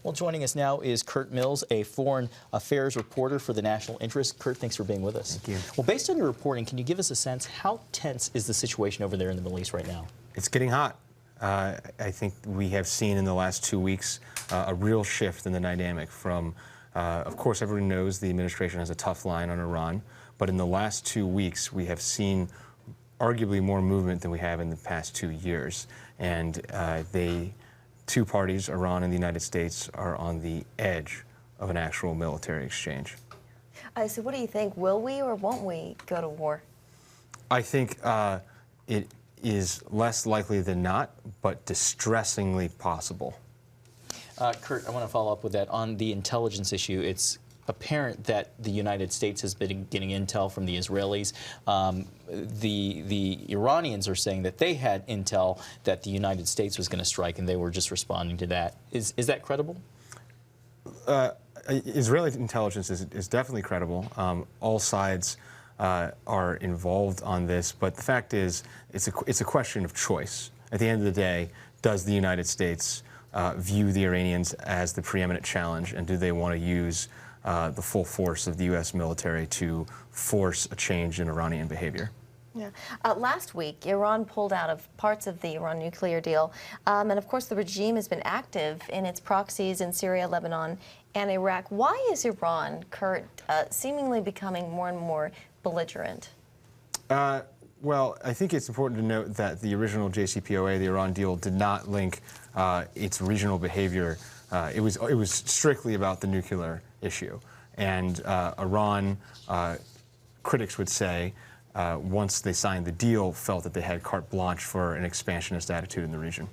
Well, joining us now is Kurt Mills, a foreign affairs reporter for the National Interest. Kurt, thanks for being with us. Thank you. Well, based on your reporting, can you give us a sense how tense is the situation over there in the Middle East right now? It's getting hot. I think we have seen in the last 2 weeks a real shift in the dynamic from, of course, everyone knows the administration has a tough line on Iran, but in the last 2 weeks we have seen arguably more movement than we have in the past 2 years. And two parties, Iran and the United States, are on the edge of an actual military exchange. So what do you think? Will we or won't we go to war? I think it is less likely than not, but distressingly possible. Kurt, I want to follow up with that. On the intelligence issue, it's apparent that the United States has been getting intel from the Israelis. The Iranians are saying that they had intel that the United States was going to strike, and they were just responding to that. Is that credible? Israeli intelligence is definitely credible. All sides are involved on this, but the fact is, it's a question of choice. At the end of the day, does the United States view the Iranians as the preeminent challenge, and do they want to use the full force of the U.S. military to force a change in Iranian behavior? Yeah. Last week, Iran pulled out of parts of the Iran nuclear deal. And of course, the regime has been active in its proxies in Syria, Lebanon, and Iraq. Why is Iran, Kurt, seemingly becoming more and more belligerent? Well, I think it's important to note that the original JCPOA, the Iran deal, did not link its regional behavior. It was strictly about the nuclear issue. And Iran, critics would say, once they signed the deal, felt that they had carte blanche for an expansionist attitude in the region.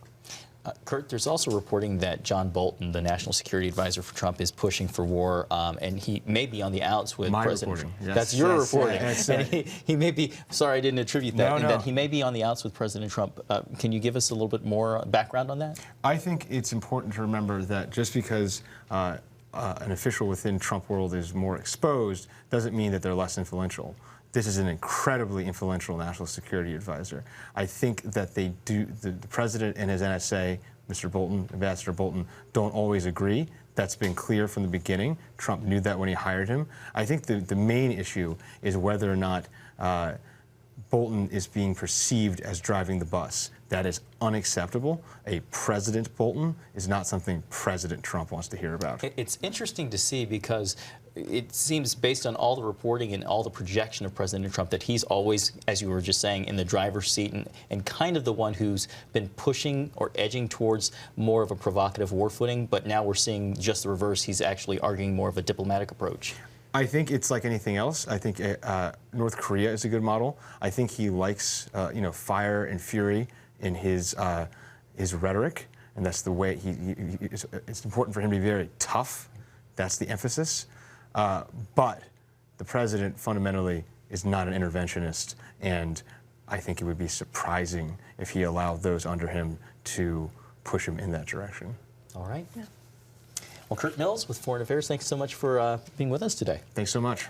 Kurt, there's also reporting that John Bolton, the national security advisor for Trump, is pushing for war, and he may be on the outs with President Trump. Yes. That's your Yes. reporting. Yes. And he may be, sorry I didn't attribute that, No. that he may be on the outs with President Trump. Can you give us a little bit more background on that? I think it's important to remember that just because an official within Trump world is more exposed doesn't mean that they're less influential. This is an incredibly influential national security advisor. I think that the president and his NSA, Mr. Bolton, Ambassador Bolton, don't always agree. That's been clear from the beginning. Trump knew that when he hired him. I think the main issue is whether or not Bolton is being perceived as driving the bus. That is unacceptable. A President Bolton is not something President Trump wants to hear about. It's interesting to see because it seems, based on all the reporting and all the projection of President Trump, that he's always, as you were just saying, in the driver's seat and kind of the one who's been pushing or edging towards more of a provocative war footing, but now we're seeing just the reverse. He's actually arguing more of a diplomatic approach. I think it's like anything else. I think North Korea is a good model. I think he likes fire and fury in his rhetoric, and that's the way it's important for him to be very tough. That's the emphasis. But the president fundamentally is not an interventionist, and I think it would be surprising if he allowed those under him to push him in that direction. All right. Yeah. Well, Kurt Mills with Foreign Affairs, thanks so much for being with us today. Thanks so much.